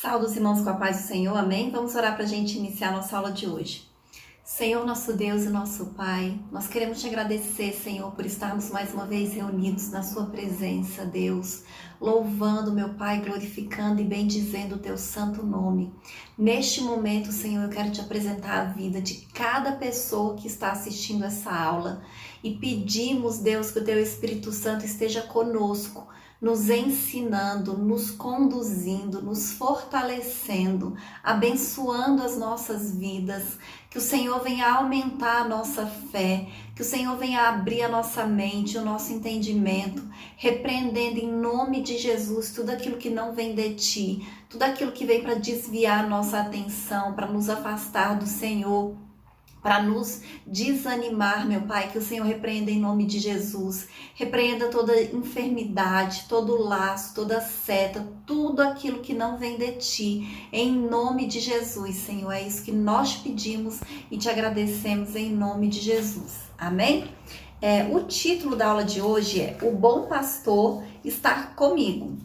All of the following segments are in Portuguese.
Saúde os irmãos com a paz do Senhor, amém? Vamos orar para a gente iniciar a nossa aula de hoje. Senhor, nosso Deus e nosso Pai, nós queremos te agradecer, Senhor, por estarmos mais uma vez reunidos na sua presença, Deus, louvando, meu Pai, glorificando e bendizendo o teu santo nome. Neste momento, Senhor, eu quero te apresentar a vida de cada pessoa que está assistindo essa aula e pedimos, Deus, que o teu Espírito Santo esteja conosco, nos ensinando, nos conduzindo, nos fortalecendo, abençoando as nossas vidas, que o Senhor venha aumentar a nossa fé, que o Senhor venha abrir a nossa mente, o nosso entendimento, repreendendo em nome de Jesus tudo aquilo que não vem de Ti, tudo aquilo que vem para desviar a nossa atenção, para nos afastar do Senhor, para nos desanimar, meu Pai, que o Senhor repreenda em nome de Jesus, repreenda toda enfermidade, todo laço, toda seta, tudo aquilo que não vem de Ti, em nome de Jesus, Senhor, é isso que nós te pedimos e te agradecemos em nome de Jesus, amém? O título da aula de hoje é O Bom Pastor Está Comigo.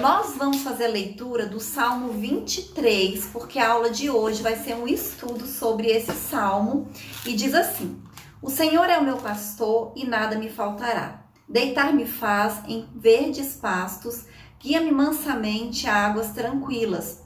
Nós vamos fazer a leitura do Salmo 23, porque a aula de hoje vai ser um estudo sobre esse salmo e diz assim: O Senhor é o meu pastor e nada me faltará. Deitar-me faz em verdes pastos, guia-me mansamente a águas tranquilas.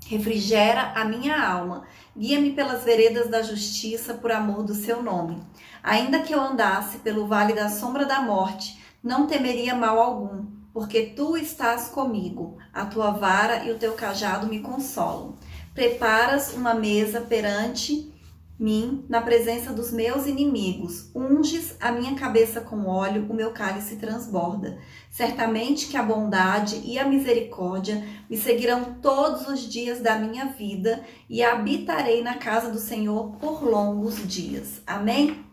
Refrigera a minha alma, guia-me pelas veredas da justiça por amor do seu nome. Ainda que eu andasse pelo vale da sombra da morte, não temeria mal algum, porque tu estás comigo, a tua vara e o teu cajado me consolam. Preparas uma mesa perante mim, na presença dos meus inimigos. Unges a minha cabeça com óleo, o meu cálice transborda. Certamente que a bondade e a misericórdia me seguirão todos os dias da minha vida e habitarei na casa do Senhor por longos dias. Amém?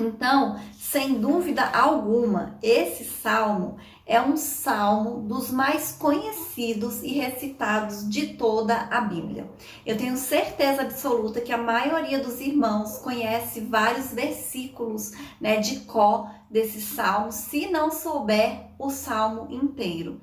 Então, sem dúvida alguma, esse salmo é um salmo dos mais conhecidos e recitados de toda a Bíblia. Eu tenho certeza absoluta que a maioria dos irmãos conhece vários versículos, de cor desse salmo, se não souber o salmo inteiro.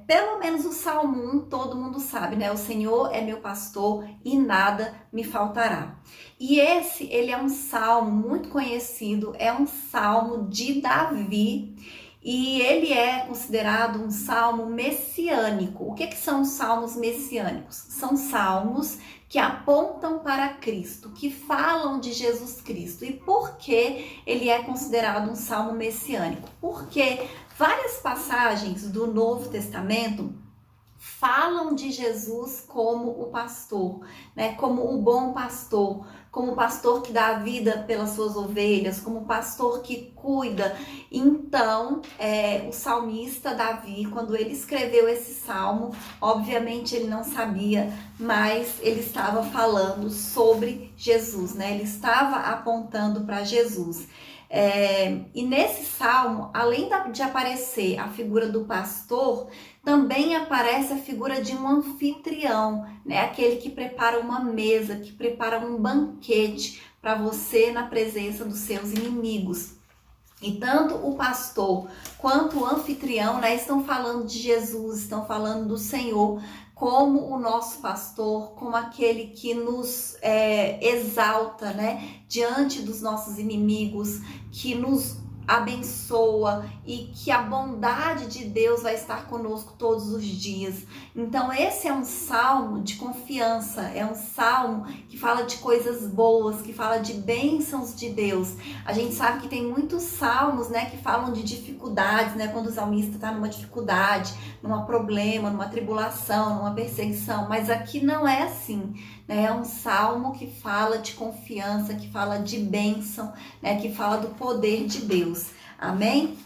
Pelo menos o salmo 1 todo mundo sabe, O Senhor é meu pastor e nada me faltará. E ele é um salmo muito conhecido, é um salmo de Davi e ele é considerado um salmo messiânico. O que são os salmos messiânicos? São salmos que apontam para Cristo, que falam de Jesus Cristo. E por que ele é considerado um salmo messiânico? Porque várias passagens do Novo Testamento falam de Jesus como o pastor, como o bom pastor, como o pastor que dá a vida pelas suas ovelhas, como o pastor que cuida. Então, o salmista Davi, quando ele escreveu esse salmo, obviamente ele não sabia, mas ele estava falando sobre Jesus, Ele estava apontando para Jesus. E nesse salmo, além de aparecer a figura do pastor, também aparece a figura de um anfitrião, aquele que prepara uma mesa, que prepara um banquete para você na presença dos seus inimigos. E tanto o pastor quanto o anfitrião, estão falando de Jesus, estão falando do Senhor como o nosso pastor, como aquele que nos exalta, diante dos nossos inimigos, que nos abençoa e que a bondade de Deus vai estar conosco todos os dias. Então esse é um salmo de confiança, é um salmo que fala de coisas boas, que fala de bênçãos de Deus. A gente sabe que tem muitos salmos, que falam de dificuldades, quando o salmista está numa dificuldade, num problema, numa tribulação, numa perseguição, mas aqui não é assim. É um salmo que fala de confiança, que fala de bênção, que fala do poder de Deus. Amém?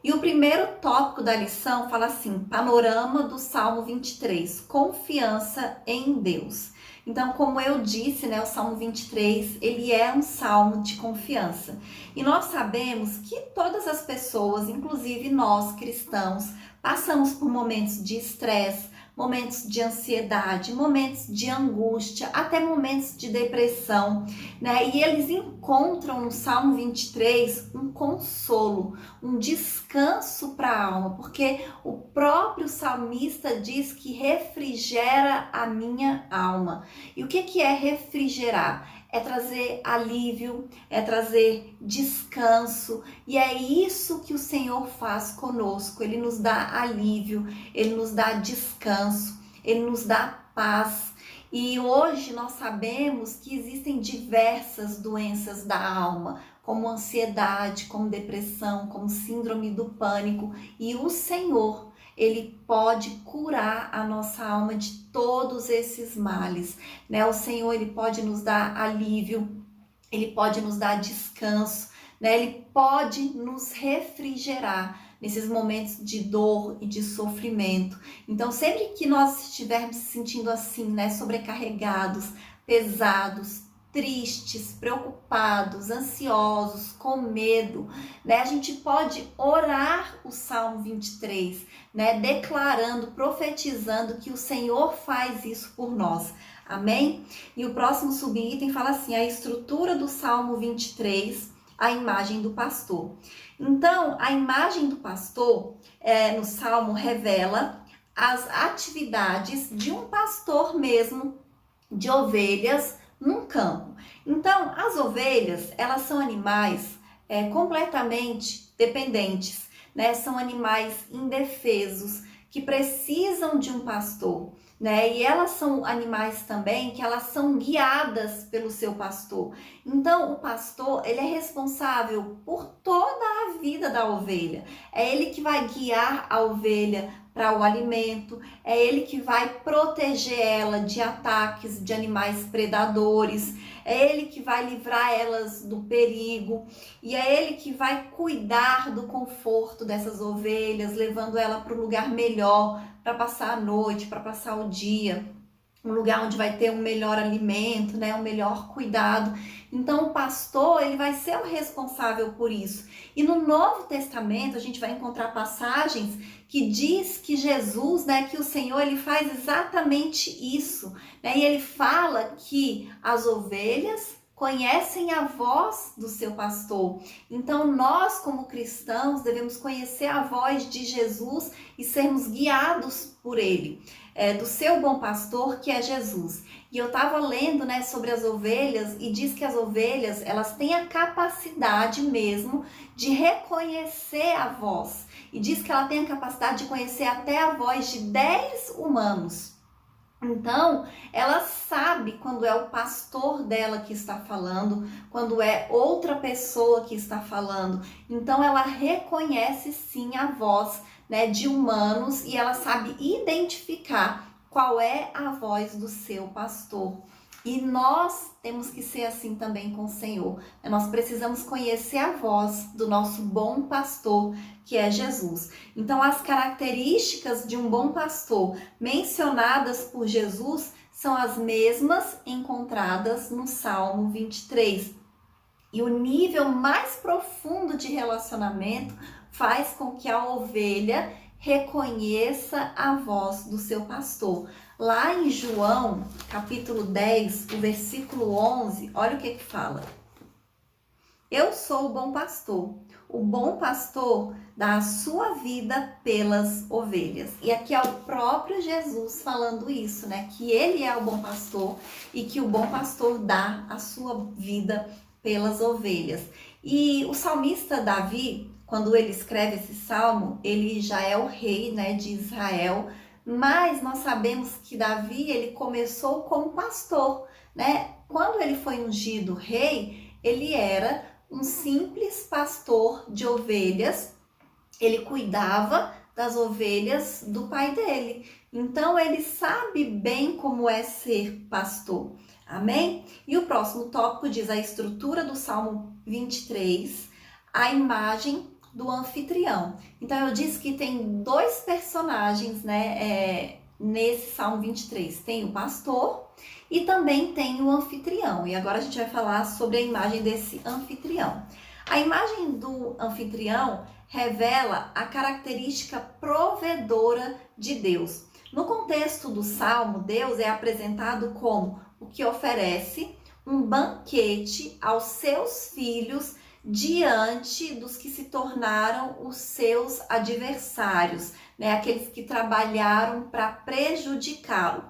E o primeiro tópico da lição fala assim: panorama do Salmo 23, confiança em Deus. Então, como eu disse, o Salmo 23, ele é um salmo de confiança. E nós sabemos que todas as pessoas, inclusive nós cristãos, passamos por momentos de estresse, momentos de ansiedade, momentos de angústia, até momentos de depressão, né? E eles encontram no Salmo 23 um consolo, um descanso para a alma, porque o próprio salmista diz que refrigera a minha alma. E o que é refrigerar? É trazer alívio, é trazer descanso, e é isso que o Senhor faz conosco. Ele nos dá alívio, Ele nos dá descanso, Ele nos dá paz. E hoje nós sabemos que existem diversas doenças da alma, como ansiedade, como depressão, como síndrome do pânico, e o Senhor, Ele pode curar a nossa alma de todos esses males, né? O Senhor, Ele pode nos dar alívio, Ele pode nos dar descanso, né? Ele pode nos refrigerar nesses momentos de dor e de sofrimento. Então, sempre que nós estivermos se sentindo assim, né, sobrecarregados, pesados, tristes, preocupados, ansiosos, com medo, né? A gente pode orar o Salmo 23, né? Declarando, profetizando que o Senhor faz isso por nós. Amém? E o próximo subitem fala assim: a estrutura do Salmo 23, a imagem do pastor. Então, a imagem do pastor no Salmo revela as atividades de um pastor mesmo, de ovelhas, num campo. Então, as ovelhas, elas são animais completamente dependentes, né? São animais indefesos, que precisam de um pastor, né? E elas são animais também que elas são guiadas pelo seu pastor. Então, o pastor, ele é responsável por toda a vida da ovelha. É ele que vai guiar a ovelha para o alimento, é ele que vai proteger ela de ataques de animais predadores, é ele que vai livrar elas do perigo, e é ele que vai cuidar do conforto dessas ovelhas, levando ela para um lugar melhor, para passar a noite, para passar o dia, um lugar onde vai ter um melhor alimento, né, um melhor cuidado. Então o pastor, ele vai ser o responsável por isso. E no Novo Testamento a gente vai encontrar passagens que diz que Jesus, né, que o Senhor, ele faz exatamente isso, né? E ele fala que as ovelhas conhecem a voz do seu pastor. Então nós, como cristãos, devemos conhecer a voz de Jesus e sermos guiados por ele, do seu bom pastor, que é Jesus. E eu estava lendo, né, sobre as ovelhas, e diz que as ovelhas, elas têm a capacidade mesmo de reconhecer a voz. E diz que ela tem a capacidade de conhecer até a voz de 10 humanos. Então, ela sabe quando é o pastor dela que está falando, quando é outra pessoa que está falando. Então, ela reconhece sim a voz, né, de humanos, e ela sabe identificar qual é a voz do seu pastor. E nós temos que ser assim também com o Senhor. Nós precisamos conhecer a voz do nosso bom pastor, que é Jesus. Então, as características de um bom pastor mencionadas por Jesus são as mesmas encontradas no Salmo 23. E o nível mais profundo de relacionamento faz com que a ovelha reconheça a voz do seu pastor. Lá em João, capítulo 10, o versículo 11, olha o que fala. Eu sou o bom pastor. O bom pastor dá a sua vida pelas ovelhas. E aqui é o próprio Jesus falando isso, né? Que ele é o bom pastor e que o bom pastor dá a sua vida pelas ovelhas. E o salmista Davi, quando ele escreve esse salmo, ele já é o rei, né, de Israel, mas nós sabemos que Davi, ele começou como pastor, né? Quando ele foi ungido rei, ele era um simples pastor de ovelhas, ele cuidava das ovelhas do pai dele. Então, ele sabe bem como é ser pastor. Amém? E o próximo tópico diz a estrutura do Salmo 23, a imagem do anfitrião. Então, eu disse que tem dois personagens, né, nesse Salmo 23. Tem o pastor e também tem o anfitrião. E agora a gente vai falar sobre a imagem desse anfitrião. A imagem do anfitrião revela a característica provedora de Deus. No contexto do Salmo, Deus é apresentado como o que oferece um banquete aos seus filhos diante dos que se tornaram os seus adversários, né? Aqueles que trabalharam para prejudicá-lo.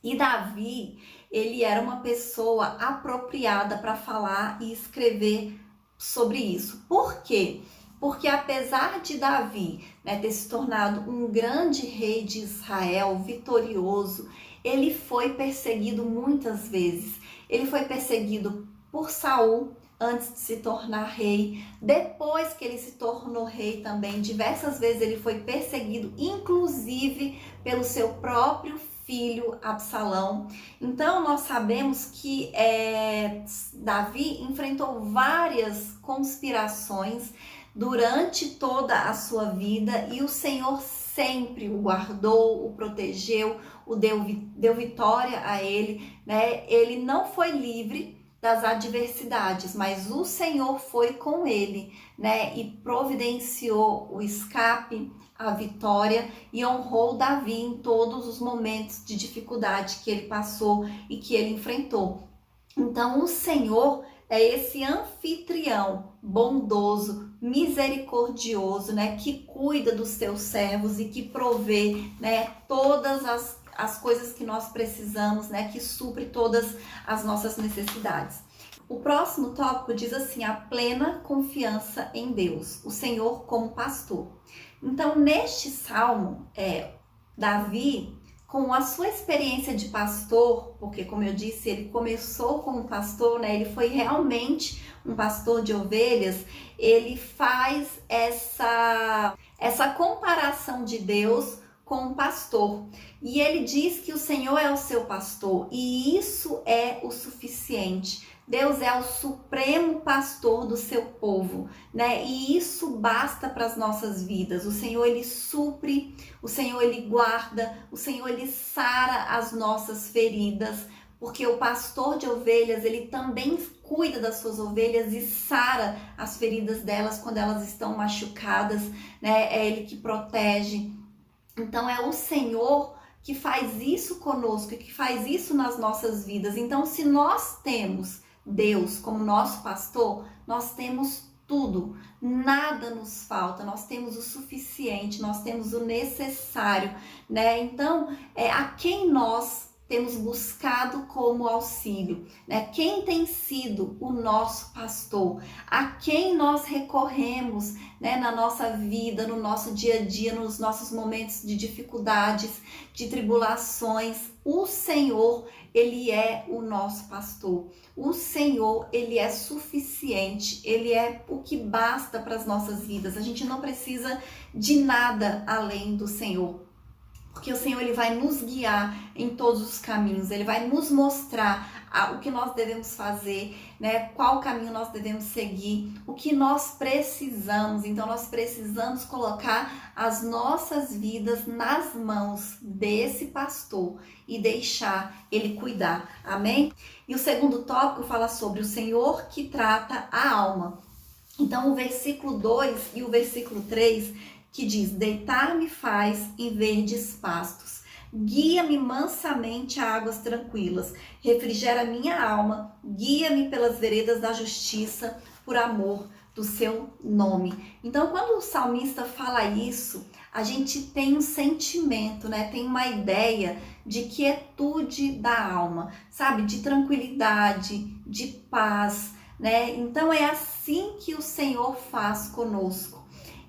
E Davi, ele era uma pessoa apropriada para falar e escrever sobre isso. Por quê? Porque apesar de Davi, né, ter se tornado um grande rei de Israel, vitorioso, ele foi perseguido muitas vezes. Ele foi perseguido por Saul antes de se tornar rei. Depois que ele se tornou rei também, diversas vezes ele foi perseguido, inclusive pelo seu próprio filho Absalão. Então nós sabemos que Davi enfrentou várias conspirações durante toda a sua vida e o Senhor sempre o guardou, o protegeu, deu vitória a ele, né? Ele não foi livre das adversidades, mas o Senhor foi com ele, né? E providenciou o escape, a vitória e honrou Davi em todos os momentos de dificuldade que ele passou e que ele enfrentou. Então o Senhor é esse anfitrião bondoso, misericordioso, né, que cuida dos seus servos e que provê, né, todas as coisas que nós precisamos, né, que supre todas as nossas necessidades. O próximo tópico diz assim: a plena confiança em Deus, o Senhor como pastor. Então, neste salmo, Davi, com a sua experiência de pastor, porque como eu disse, ele começou como pastor, né? Ele foi realmente um pastor de ovelhas. Ele faz essa comparação de Deus com um pastor. E ele diz que o Senhor é o seu pastor e isso é o suficiente. Deus é o supremo pastor do seu povo, né? E isso basta para as nossas vidas. O Senhor, ele supre, o Senhor, ele guarda, o Senhor, ele sara as nossas feridas, porque o pastor de ovelhas, ele também cuida das suas ovelhas e sara as feridas delas quando elas estão machucadas, né? É ele que protege. Então é o Senhor que faz isso conosco, que faz isso nas nossas vidas. Então, se nós temos Deus como nosso pastor, nós temos tudo, nada nos falta, nós temos o suficiente, nós temos o necessário, né? Então, a quem nós temos buscado como auxílio, né? Quem tem sido o nosso pastor? A quem nós recorremos, né, na nossa vida, no nosso dia a dia, nos nossos momentos de dificuldades, de tribulações? O Senhor, ele é o nosso pastor. O Senhor, ele é suficiente, ele é o que basta para as nossas vidas. A gente não precisa de nada além do Senhor. Porque o Senhor, ele vai nos guiar em todos os caminhos, ele vai nos mostrar o que nós devemos fazer, né? Qual caminho nós devemos seguir, o que nós precisamos. Então, nós precisamos colocar as nossas vidas nas mãos desse pastor e deixar ele cuidar, amém? E o segundo tópico fala sobre o Senhor que trata a alma. Então, o versículo 2 e o versículo 3 que diz: deitar-me faz em verdes pastos, guia-me mansamente a águas tranquilas, refrigera minha alma, guia-me pelas veredas da justiça, por amor do seu nome. Então, quando o salmista fala isso, a gente tem um sentimento, né? Tem uma ideia de quietude da alma, sabe? De tranquilidade, de paz, né? Então, é assim que o Senhor faz conosco.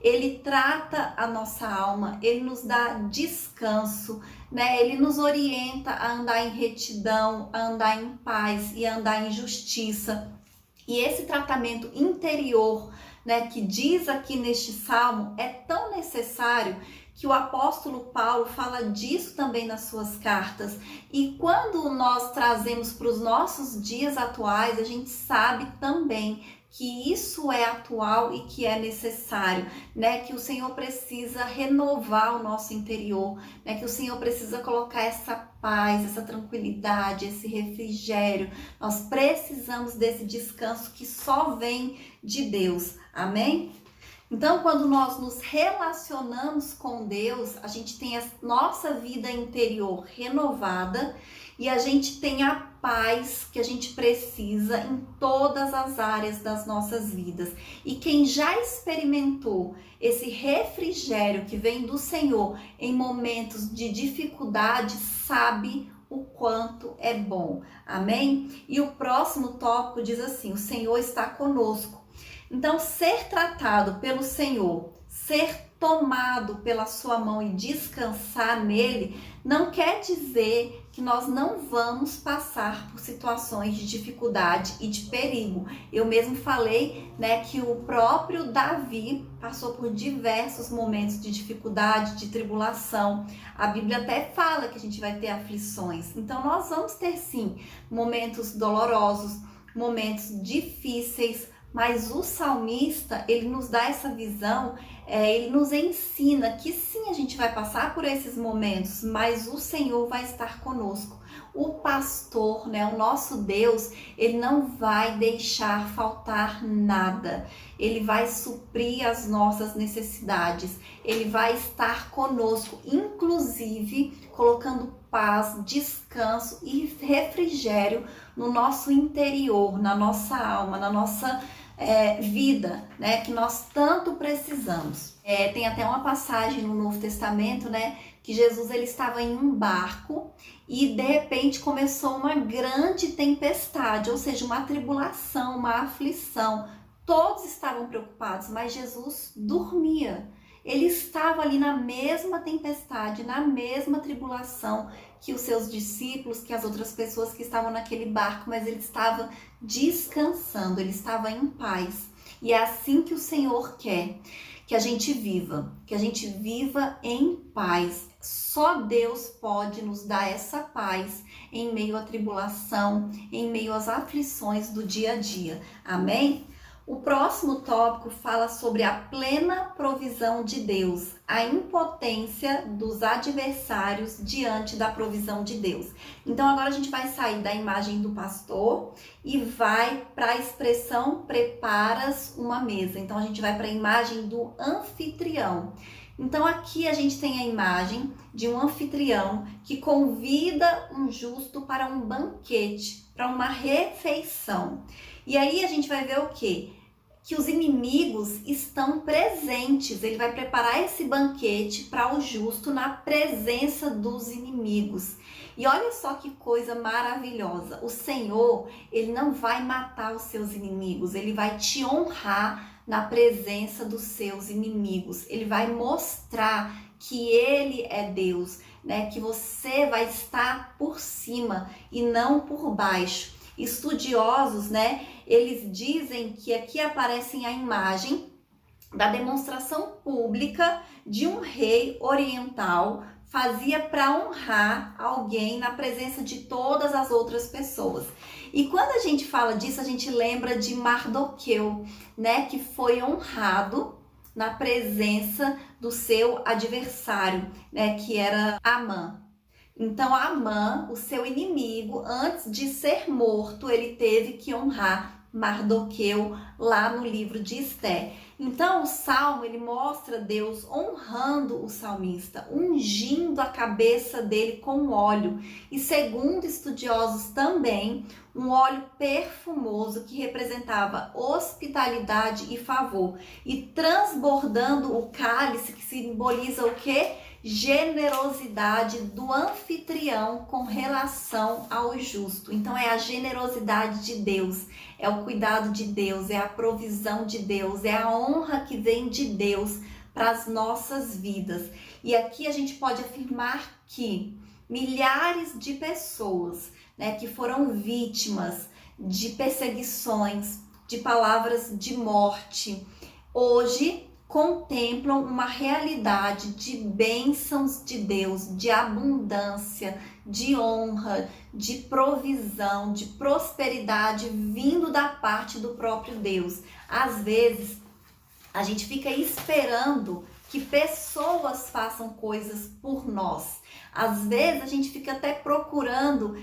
Ele trata a nossa alma, ele nos dá descanso, né? Ele nos orienta a andar em retidão, a andar em paz e a andar em justiça. E esse tratamento interior, né, que diz aqui neste salmo, é tão necessário que o apóstolo Paulo fala disso também nas suas cartas. E quando nós trazemos para os nossos dias atuais, a gente sabe também que isso é atual e que é necessário, né? Que o Senhor precisa renovar o nosso interior, né? Que o Senhor precisa colocar essa paz, essa tranquilidade, esse refrigério. Nós precisamos desse descanso que só vem de Deus, amém? Então, quando nós nos relacionamos com Deus, a gente tem a nossa vida interior renovada e a gente tem a paz que a gente precisa em todas as áreas das nossas vidas. E quem já experimentou esse refrigério que vem do Senhor em momentos de dificuldade, sabe o quanto é bom. Amém? E o próximo tópico diz assim: o Senhor está conosco. Então, ser tratado pelo Senhor, ser tomado pela sua mão e descansar nele, não quer dizer que nós não vamos passar por situações de dificuldade e de perigo. Eu mesmo falei, que o próprio Davi passou por diversos momentos de dificuldade, de tribulação. A Bíblia até fala que a gente vai ter aflições. Então, nós vamos ter sim momentos dolorosos, momentos difíceis, mas o salmista, ele nos dá essa visão, ele nos ensina que sim, a gente vai passar por esses momentos, mas o Senhor vai estar conosco. O pastor, o nosso Deus, ele não vai deixar faltar nada. Ele vai suprir as nossas necessidades. Ele vai estar conosco, inclusive colocando paz, descanso e refrigério no nosso interior, na nossa alma, na nossa vida, que nós tanto precisamos. Tem até uma passagem no Novo Testamento, que Jesus ele estava em um barco e de repente começou uma grande tempestade, ou seja, uma tribulação, uma aflição. Todos estavam preocupados, mas Jesus dormia. Ele estava ali na mesma tempestade, na mesma tribulação que os seus discípulos, que as outras pessoas que estavam naquele barco, mas ele estava descansando, ele estava em paz. E é assim que o Senhor quer que a gente viva em paz. Só Deus pode nos dar essa paz em meio à tribulação, em meio às aflições do dia a dia. Amém? O próximo tópico fala sobre a plena provisão de Deus, a impotência dos adversários diante da provisão de Deus. Então agora a gente vai sair da imagem do pastor e vai para a expressão preparas uma mesa. Então a gente vai para a imagem do anfitrião. Então aqui a gente tem a imagem de um anfitrião que convida um justo para um banquete, para uma refeição. E aí a gente vai ver o quê? Que os inimigos estão presentes. Ele vai preparar esse banquete para o justo na presença dos inimigos. E olha só que coisa maravilhosa. O Senhor, ele não vai matar os seus inimigos. Ele vai te honrar na presença dos seus inimigos. Ele vai mostrar que ele é Deus, que você vai estar por cima e não por baixo. Estudiosos, eles dizem que aqui aparece a imagem da demonstração pública de um rei oriental fazia para honrar alguém na presença de todas as outras pessoas. E quando a gente fala disso, a gente lembra de Mardoqueu, que foi honrado na presença do seu adversário, que era Amã. Então, Amã, o seu inimigo, antes de ser morto, ele teve que honrar Mardoqueu lá no livro de Esté. Então, o Salmo, ele mostra Deus honrando o salmista, ungindo a cabeça dele com óleo. E segundo estudiosos também, um óleo perfumoso que representava hospitalidade e favor. E transbordando o cálice, que simboliza o quê? Generosidade do anfitrião com relação ao justo. Então é a generosidade de Deus, é o cuidado de Deus, é a provisão de Deus, é a honra que vem de Deus para as nossas vidas. E aqui a gente pode afirmar que milhares de pessoas, que foram vítimas de perseguições, de palavras de morte, hoje contemplam uma realidade de bênçãos de Deus, de abundância, de honra, de provisão, de prosperidade vindo da parte do próprio Deus. Às vezes, a gente fica esperando que pessoas façam coisas por nós. Às vezes, a gente fica até procurando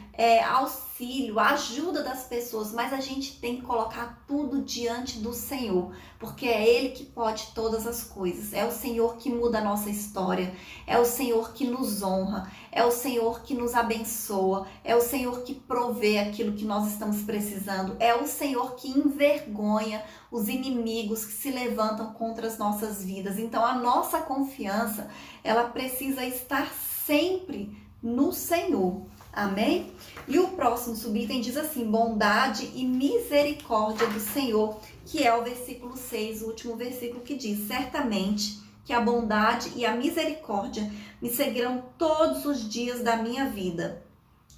auxílio auxílio, a ajuda das pessoas, mas a gente tem que colocar tudo diante do Senhor, porque é Ele que pode todas as coisas. É o Senhor que muda a nossa história, é o Senhor que nos honra, é o Senhor que nos abençoa, é o Senhor que provê aquilo que nós estamos precisando, é o Senhor que envergonha os inimigos que se levantam contra as nossas vidas. Então a nossa confiança, ela precisa estar sempre no Senhor. Amém? E o próximo subitem diz assim: bondade e misericórdia do Senhor, que é o versículo 6, o último versículo, que diz: certamente que a bondade e a misericórdia me seguirão todos os dias da minha vida,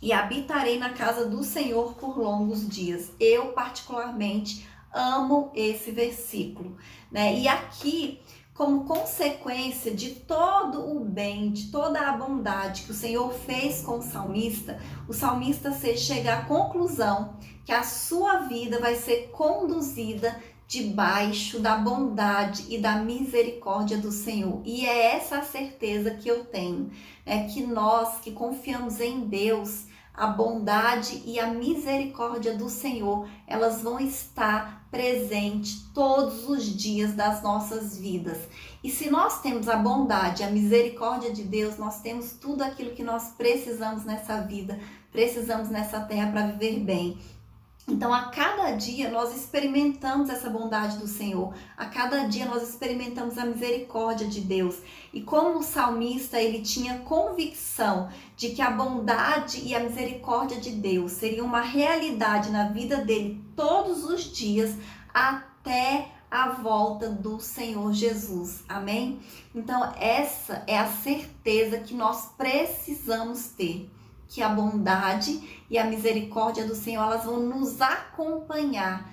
e habitarei na casa do Senhor por longos dias. Eu particularmente amo esse versículo, né? E aqui, como consequência de todo o bem, de toda a bondade que o Senhor fez com o salmista chega à conclusão que a sua vida vai ser conduzida debaixo da bondade e da misericórdia do Senhor. E é essa a certeza que eu tenho, que nós que confiamos em Deus, a bondade e a misericórdia do Senhor, elas vão estar presentes todos os dias das nossas vidas. E se nós temos a bondade, a misericórdia de Deus, nós temos tudo aquilo que nós precisamos nessa vida, precisamos nessa terra para viver bem. Então, a cada dia nós experimentamos essa bondade do Senhor, a cada dia nós experimentamos a misericórdia de Deus. E como o salmista, ele tinha convicção de que a bondade e a misericórdia de Deus seriam uma realidade na vida dele todos os dias, até a volta do Senhor Jesus. Amém? Então, essa é a certeza que nós precisamos ter, que a bondade e a misericórdia do Senhor, elas vão nos acompanhar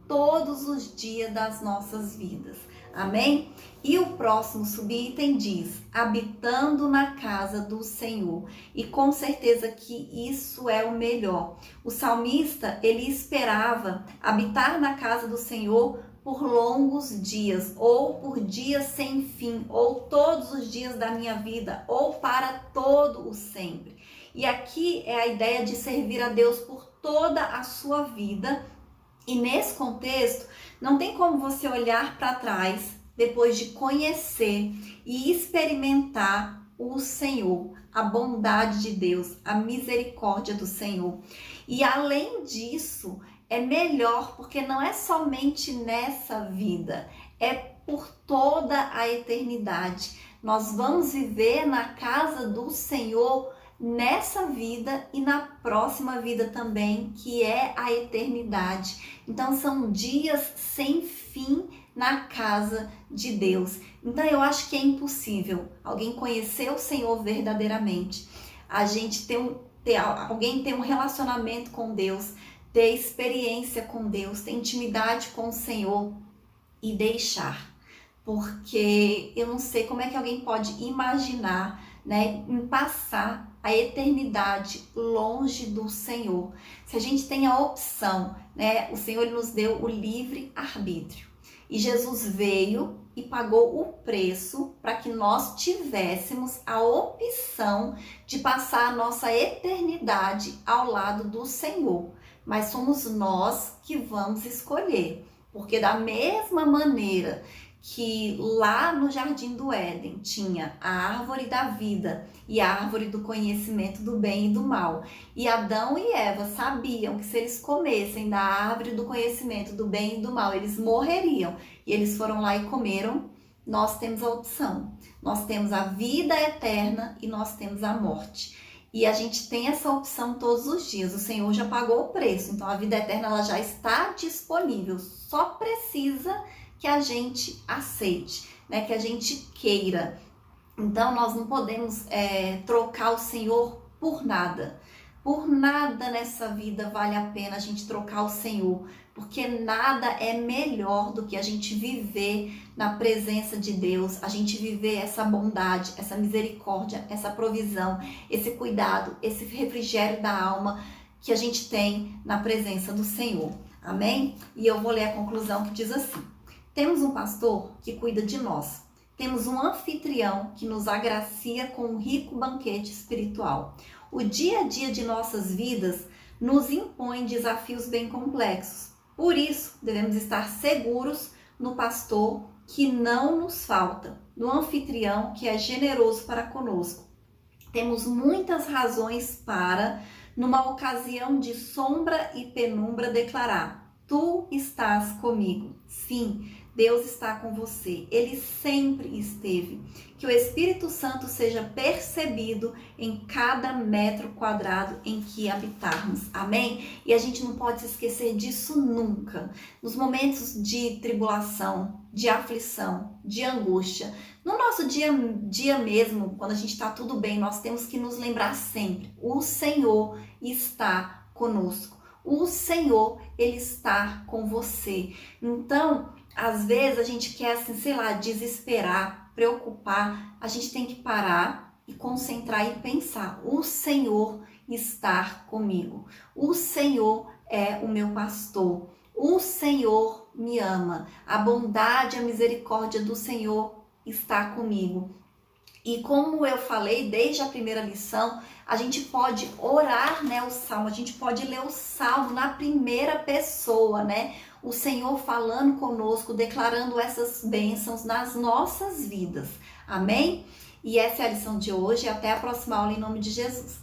todos os dias das nossas vidas. Amém? E o próximo subitem diz: habitando na casa do Senhor. E com certeza que isso é o melhor. O salmista, ele esperava habitar na casa do Senhor por longos dias, ou por dias sem fim, ou todos os dias da minha vida, ou para todo o sempre. E aqui é a ideia de servir a Deus por toda a sua vida. E nesse contexto, não tem como você olhar para trás depois de conhecer e experimentar o Senhor, a bondade de Deus, a misericórdia do Senhor. E além disso, é melhor porque não é somente nessa vida, é por toda a eternidade. Nós vamos viver na casa do Senhor nessa vida e na próxima vida também, que é a eternidade. Então são dias sem fim na casa de Deus. Então eu acho que é impossível alguém conhecer o Senhor verdadeiramente, a gente alguém ter um relacionamento com Deus, ter experiência com Deus, ter intimidade com o Senhor e deixar. Porque eu não sei como é que alguém pode imaginar, em passar a eternidade longe do Senhor. Se a gente tem a opção, o Senhor, ele nos deu o livre arbítrio. E Jesus veio e pagou o preço para que nós tivéssemos a opção de passar a nossa eternidade ao lado do Senhor. Mas somos nós que vamos escolher. Porque da mesma maneira que lá no Jardim do Éden tinha a árvore da vida e a árvore do conhecimento do bem e do mal, e Adão e Eva sabiam que se eles comessem da árvore do conhecimento do bem e do mal, eles morreriam, e eles foram lá e comeram. Nós temos a opção, nós temos a vida eterna e nós temos a morte. E a gente tem essa opção todos os dias. O Senhor já pagou o preço, então a vida eterna ela já está disponível. Só precisa que a gente aceite, que a gente queira. Então nós não podemos trocar o Senhor por nada. Por nada nessa vida vale a pena a gente trocar o Senhor, porque nada é melhor do que a gente viver na presença de Deus, a gente viver essa bondade, essa misericórdia, essa provisão, esse cuidado, esse refrigério da alma que a gente tem na presença do Senhor. Amém? E eu vou ler a conclusão que diz assim: temos um pastor que cuida de nós, temos um anfitrião que nos agracia com um rico banquete espiritual. O dia a dia de nossas vidas nos impõe desafios bem complexos. Por isso, devemos estar seguros no pastor que não nos falta, no anfitrião que é generoso para conosco. Temos muitas razões para, numa ocasião de sombra e penumbra, declarar: tu estás comigo. Sim, Deus está com você. Ele sempre esteve. Que o Espírito Santo seja percebido em cada metro quadrado em que habitarmos. Amém? E a gente não pode se esquecer disso nunca. Nos momentos de tribulação, de aflição, de angústia, no nosso dia a dia mesmo, quando a gente está tudo bem, nós temos que nos lembrar sempre: o Senhor está conosco. O Senhor, Ele está com você. Então, às vezes a gente quer, assim, sei lá, desesperar, preocupar. A gente tem que parar e concentrar e pensar: o Senhor está comigo. O Senhor é o meu pastor. O Senhor me ama. A bondade e a misericórdia do Senhor está comigo. E como eu falei desde a primeira lição, a gente pode orar, né, o salmo, a gente pode ler o salmo na primeira pessoa, né? O Senhor falando conosco, declarando essas bênçãos nas nossas vidas. Amém? E essa é a lição de hoje. Até a próxima aula em nome de Jesus.